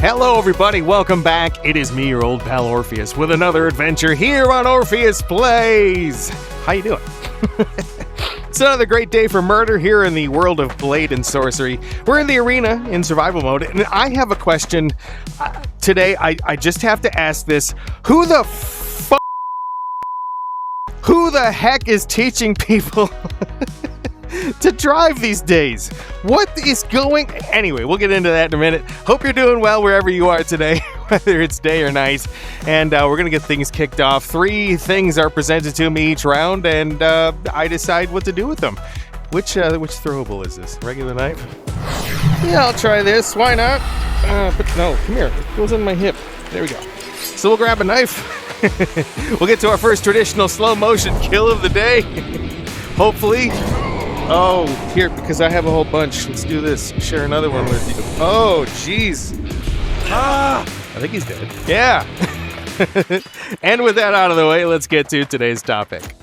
Hello everybody, welcome back. It is me, your old pal Orpheus, with another adventure here on Orpheus Plays. How you doing? It's another great day for murder here in the world of Blade and Sorcery. We're in the arena in survival mode, and I have a question today. I just have to ask this. Who the heck is teaching people to drive these days? What is going... Anyway, we'll get into that in a minute. Hope you're doing well wherever you are today, whether it's day or night. And we're going to get things kicked off. 3 things are presented to me each round, and I decide what to do with them. Which throwable is this? Regular knife? Yeah, I'll try this. Why not? But no, come here. It goes on my hip. There we go. So we'll grab a knife. We'll get to our first traditional slow motion kill of the day. Hopefully. Oh, here, because I have a whole bunch. Let's do this. Share another one with you. Oh, jeez. I think he's dead. Yeah. And with that out of the way, let's get to today's topic.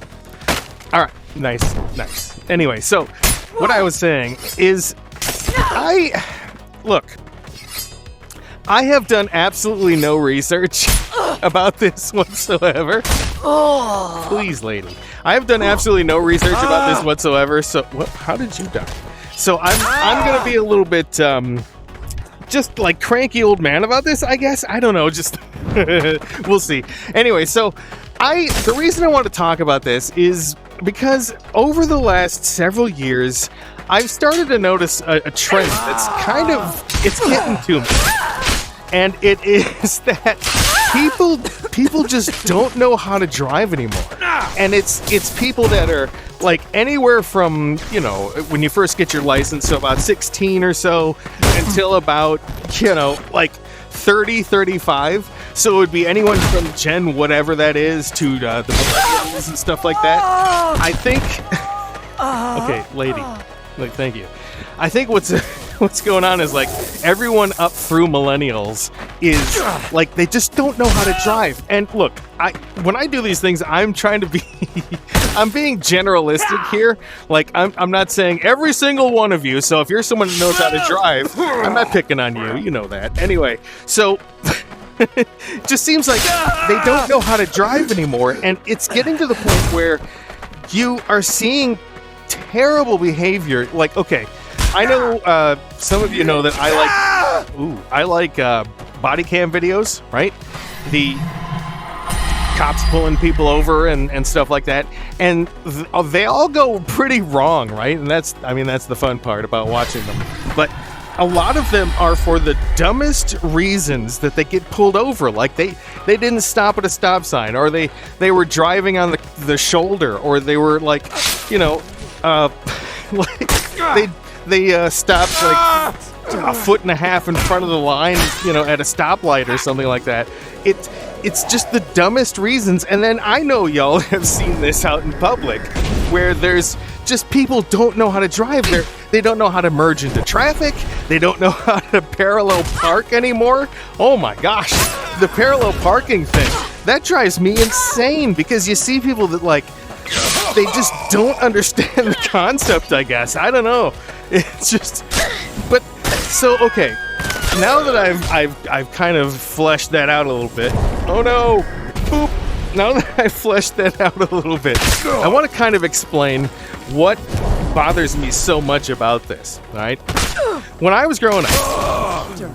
All right. Nice. Anyway, so what I was saying is I have done absolutely no research about this whatsoever. Please, lady. I have done absolutely no research about this whatsoever. So, how did you die? So I'm gonna be a little bit just like cranky old man about this, I guess. I don't know. Just we'll see. Anyway, so the reason I want to talk about this is because over the last several years, I've started to notice a trend that's it's getting to me. And it is that people just don't know how to drive anymore. And it's people that are like anywhere from, when you first get your license, so about 16 or so, until about, like 30, 35. So it would be anyone from Gen whatever that is to the millennials and stuff like that. I think... Okay, lady. Like, thank you. I think what's going on is like everyone up through millennials is like they just don't know how to drive. And look, when I do these things, I'm trying to be I'm being generalistic here. Like I'm not saying every single one of you. So if you're someone who knows how to drive, I'm not picking on you. You know that. Anyway, so it just seems like they don't know how to drive anymore, and it's getting to the point where you are seeing terrible behavior. Like, okay, I know some of you know that I like body cam videos, right? The cops pulling people over and stuff like that, and they all go pretty wrong, right? And that's the fun part about watching them. But a lot of them are for the dumbest reasons that they get pulled over. Like they didn't stop at a stop sign, or they were driving on the shoulder, or they were like, like they stopped like a foot and a half in front of the line, at a stoplight or something like that. It's just the dumbest reasons. And then I know y'all have seen this out in public, where there's just people don't know how to drive. They don't know how to merge into traffic. They don't know how to parallel park anymore. Oh my gosh, the parallel parking thing, that drives me insane, because you see people that they just don't understand the concept, I guess. I don't know. It's just... But, so, okay. Now that I've kind of fleshed that out a little bit... Oh no! Boop! Now that I've fleshed that out a little bit, I want to kind of explain what bothers me so much about this, right? When I was growing up,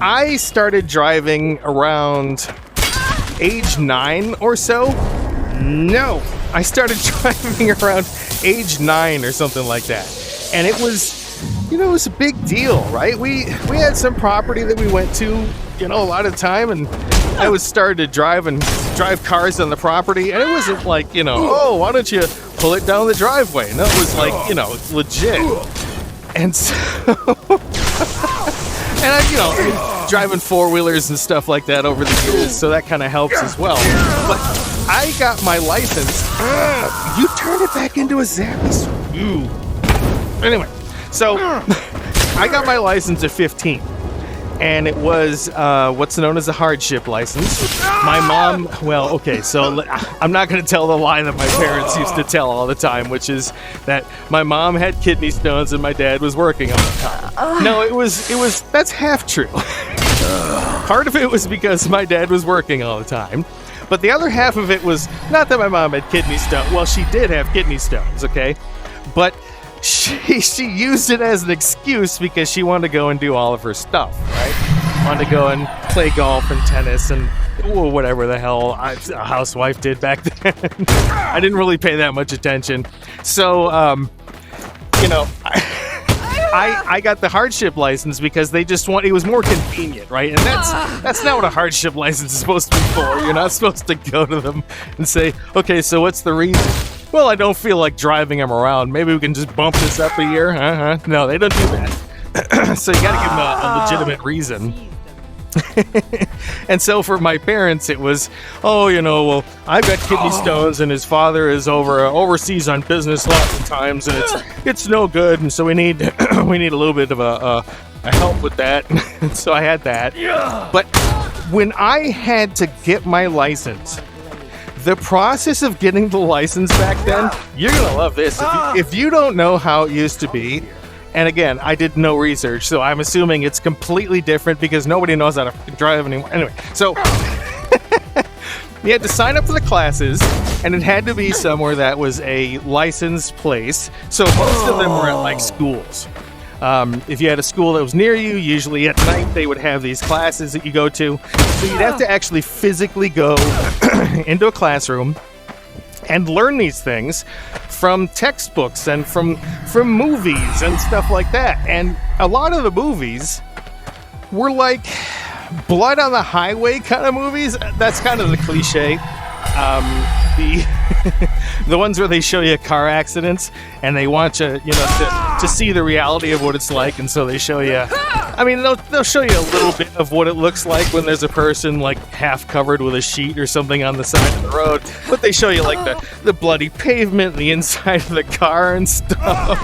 I started driving around age 9 or so. No! I started driving around age 9 or something like that. And it was, it was a big deal, right? We had some property that we went to, a lot of the time, and I was started to drive cars on the property, and it wasn't like, oh, why don't you pull it down the driveway? No, it was like, legit. And so, and I, driving 4-wheelers and stuff like that over the years, so that kind of helps as well. But I got my license. You turned it back into a zappy. Anyway, so I got my license at 15. And it was what's known as a hardship license. My mom, well, okay, so I'm not going to tell the lie that my parents used to tell all the time, which is that my mom had kidney stones and my dad was working all the time. No, it was that's half true. Part of it was because my dad was working all the time, but the other half of it was not that my mom had kidney stones. Well, she did have kidney stones, okay? But she used it as an excuse because she wanted to go and do all of her stuff, right? Wanted to go and play golf and tennis and whatever the hell a housewife did back then. I didn't really pay that much attention. So, I got the hardship license because they just it was more convenient, right? And that's not what a hardship license is supposed to be for. You're not supposed to go to them and say, okay, so what's the reason? Well, I don't feel like driving them around. Maybe we can just bump this up a year. No, they don't do that. So you gotta give them a legitimate reason. And so for my parents, it was, well, I've got kidney stones, and his father is overseas on business lots of times, and it's no good, and so we need a little bit of a help with that. So I had that. But when I had to get my license, the process of getting the license back then, you're gonna love this. If you don't know how it used to be. And again, I did no research, so I'm assuming it's completely different because nobody knows how to drive anymore. Anyway, so you had to sign up for the classes, and it had to be somewhere that was a licensed place. So most of them were at like schools. If you had a school that was near you, usually at night they would have these classes that you go to. So you'd have to actually physically go into a classroom and learn these things from textbooks and from movies and stuff like that. And a lot of the movies were like blood on the highway kind of movies. That's kind of the cliche. The ones where they show you car accidents and they want you, to see the reality of what it's like, and so they show you. I mean, they'll show you a little bit of what it looks like when there's a person like half covered with a sheet or something on the side of the road, but they show you like the bloody pavement, the inside of the car and stuff.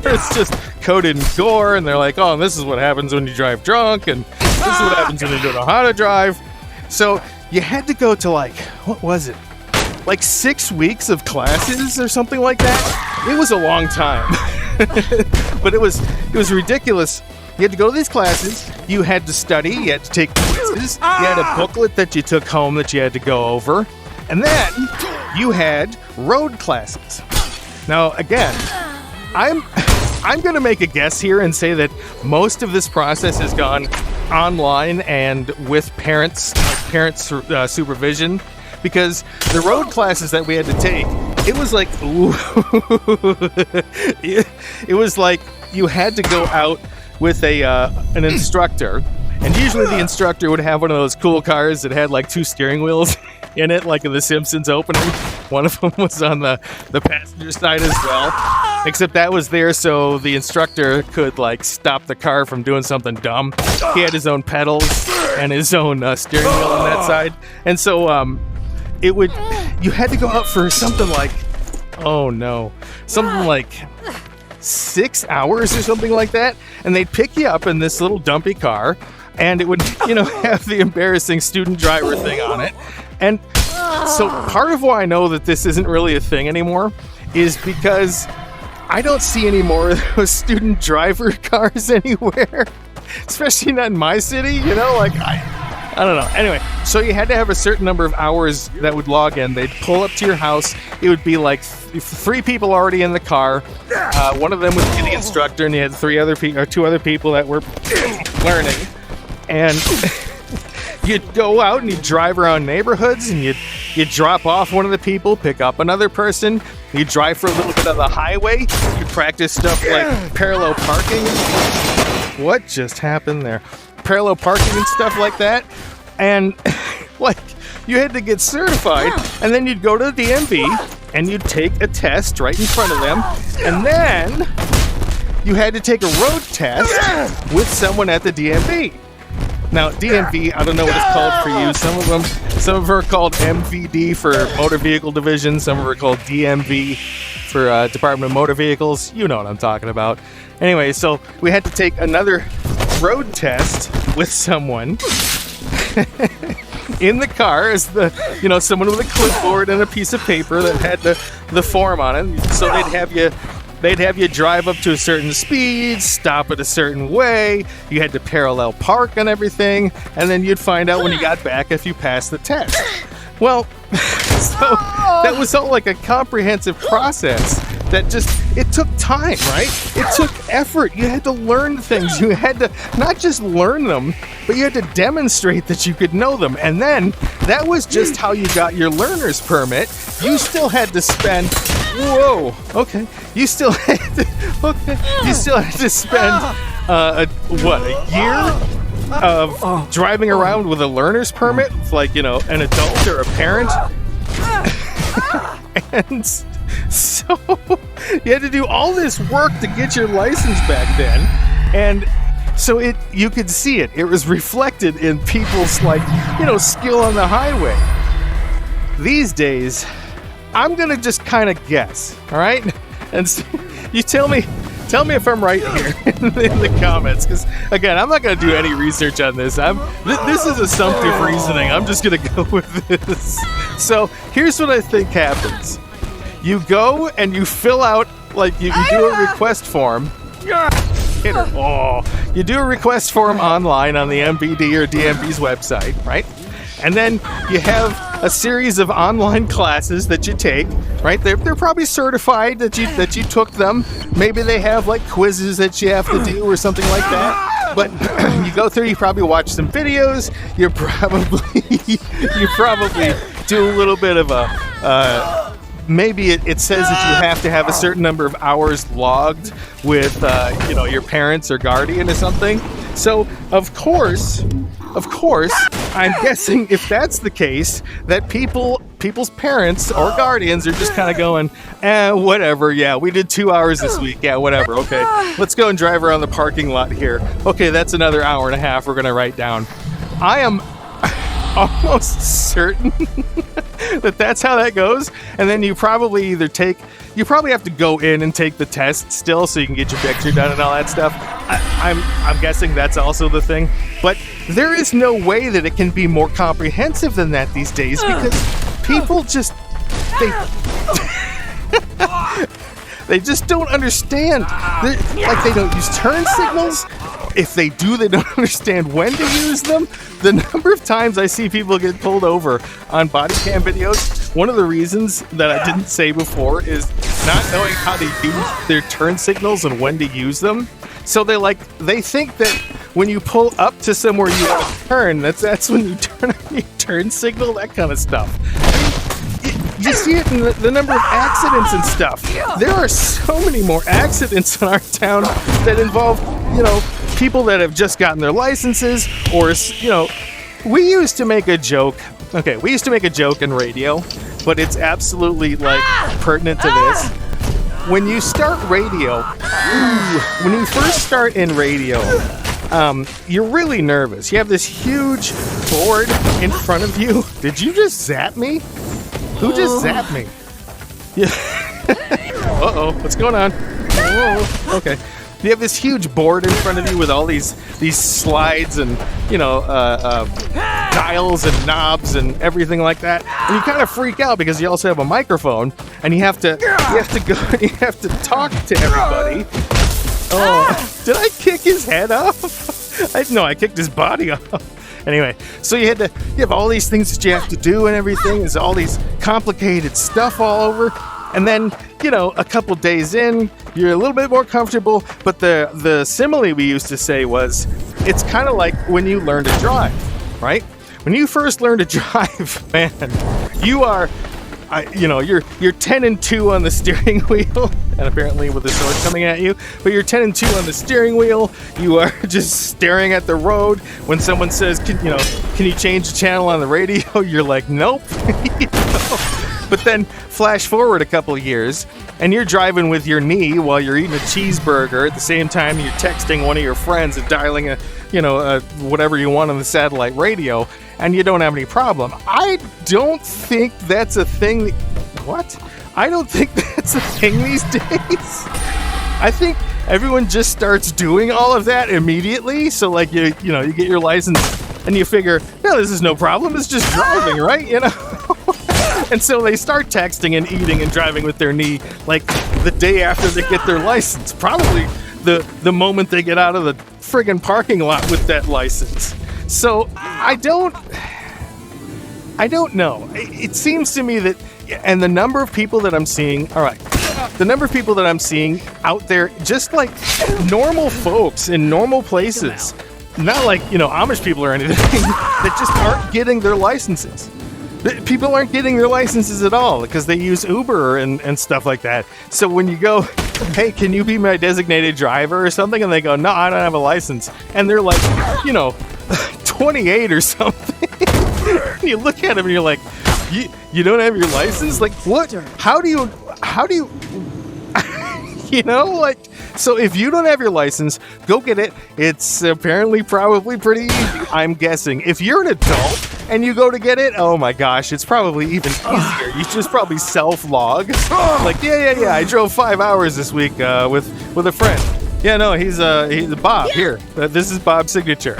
It's just coated in gore, and they're like, oh, this is what happens when you drive drunk, and this is what happens when you don't know how to drive. So you had to go to what was it? Like 6 weeks of classes or something like that. It was a long time. But it was ridiculous. You had to go to these classes, you had to study, you had to take quizzes, you had a booklet that you took home that you had to go over, and then you had road classes. Now, again, I'm going to make a guess here and say that most of this process has gone online and with parents supervision, because the road classes that we had to take, it was like, it was like you had to go out with an instructor, and usually the instructor would have one of those cool cars that had like 2 steering wheels in it, like in the Simpsons opening. One of them was on the passenger side as well, except that was there so the instructor could like stop the car from doing something dumb. He had his own pedals and his own steering wheel on that side, and so you had to go out for something like, something like 6 hours or something like that, and they'd pick you up in this little dumpy car, and it would have the embarrassing student driver thing on it. And so part of why I know that this isn't really a thing anymore is because I don't see any more of those student driver cars anywhere, especially not in my city. I don't know. Anyway, so you had to have a certain number of hours that would log in. They'd pull up to your house. It would be like 3 people already in the car. One of them would be the instructor, and you had 2 other people that were learning. And you'd go out and you'd drive around neighborhoods, and you'd drop off one of the people, pick up another person. You'd drive for a little bit of the highway. You'd practice stuff like parallel parking. What just happened there? Parallel parking and stuff like that, and you had to get certified, and then you'd go to the DMV and you'd take a test right in front of them, and then you had to take a road test with someone at the DMV. Now, DMV, I don't know what it's called for you. Some of them are called MVD for Motor Vehicle Division. Some of them are called DMV for Department of Motor Vehicles. You know what I'm talking about. Anyway, so we had to take another road test with someone in the car, as someone with a clipboard and a piece of paper that had the form on it. So they'd they'd have you drive up to a certain speed, stop at a certain way, you had to parallel park and everything, and then you'd find out when you got back if you passed the test. Well, so that was all like a comprehensive process that it took time, right? It took effort. You had to learn things. You had to not just learn them, but you had to demonstrate that you could know them. And then that was just how you got your learner's permit. You still had to spend, you still had to spend, a year of driving around with a learner's permit, like, an adult or a parent. And so you had to do all this work to get your license back then, and so you could see it was reflected in people's skill on the highway. These days, I'm gonna just kind of guess, all right? And so you tell me if I'm right here in the comments, because again, I'm not gonna do any research on this. This is assumptive reasoning. I'm just gonna go with this. So here's what I think happens. You go and you fill out, you do a request form. You do a request form online on the MBD or DMV's website, right? And then you have a series of online classes that you take, right? They're probably certified that you took them. Maybe they have quizzes that you have to do or something like that. But you go through, you probably watch some videos. You probably do a little bit of maybe it says that you have to have a certain number of hours logged with your parents or guardian or something. So of course, I'm guessing if that's the case, that people's parents or guardians are just kind of going, whatever, yeah, we did 2 hours this week, yeah, whatever, okay, let's go and drive around the parking lot here. Okay, that's another hour and a half we're going to write down. I am almost certain that that's how that goes, and then you probably have to go in and take the test still so you can get your picture done and all that stuff. I'm guessing that's also the thing, but there is no way that it can be more comprehensive than that these days, because people just they just don't understand. They don't use turn signals. If they do, they don't understand when to use them. The number of times I see people get pulled over on body cam videos, one of the reasons that I didn't say before is not knowing how to use their turn signals and when to use them. So they think that when you pull up to somewhere you want to turn, that's when you turn on your turn signal, that kind of stuff. You see it in the number of accidents and stuff. There are so many more accidents in our town that involve, people that have just gotten their licenses, or, we used to make a joke. Okay, we used to make a joke in radio, but it's absolutely pertinent to this. When you start radio, when you first start in radio, you're really nervous. You have this huge board in front of you. Did you just zap me? Who just zapped me? Yeah. Uh-oh, what's going on? Whoa. Okay. You have this huge board in front of you with all these slides and, dials and knobs and everything like that. And you kind of freak out because you also have a microphone, and you have to go and you have to talk to everybody. Oh, did I kick his head off? I kicked his body off. Anyway, so you have all these things that you have to do and everything. There's all these complicated stuff all over. And then, a couple days in, you're a little bit more comfortable. But the simile we used to say was, it's kind of like when you learn to drive, right? When you first learn to drive, man, you are, you're 10 and 2 on the steering wheel, and apparently with the sword coming at you, but you're 10 and 2 on the steering wheel. You are just staring at the road. When someone says, can you change the channel on the radio? You're like, nope. But then flash forward a couple of years, and you're driving with your knee while you're eating a cheeseburger. At the same time, you're texting one of your friends and dialing whatever you want on the satellite radio, and you don't have any problem. I don't think that's a thing. What? I don't think that's a thing these days. I think everyone just starts doing all of that immediately. So you get your license and you figure, no, this is no problem. It's just driving, right? And so they start texting and eating and driving with their knee. the day after they get their license. Probably the moment they get out of the friggin' parking lot with that license. So I don't know. It seems to me that, and the number of people that I'm seeing, all right, the number of people that I'm seeing out there, just like normal folks in normal places, not like, Amish people or anything, that just aren't getting their licenses. People aren't getting their licenses at all because they use Uber and stuff like that. So when you go, hey, can you be my designated driver or something? And they go, no, I don't have a license. And they're like, 28 or something. And you look at them and you're like, you don't have your license? Like, what? How do you, so if you don't have your license, go get it. It's apparently probably pretty easy, I'm guessing. If you're an adult and you go to get it, oh my gosh, it's probably even easier. You just probably self-log. Like, yeah, I drove 5 hours this week with a friend. Yeah, no, he's Bob. Here, this is Bob's signature.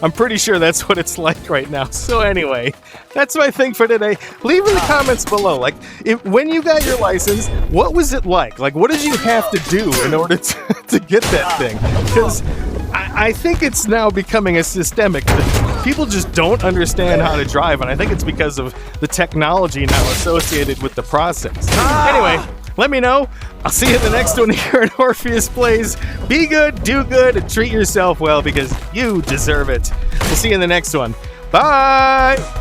I'm pretty sure that's what it's like right now. So anyway, that's my thing for today. Leave in the comments below, like, when you got your license, what was it like? Like, what did you have to do in order to get that thing? Because I think it's now becoming a systemic thing. People just don't understand how to drive, and I think it's because of the technology now associated with the process. Anyway, let me know. I'll see you in the next one here at Orpheus Plays. Be good, do good, and treat yourself well because you deserve it. We'll see you in the next one. Bye!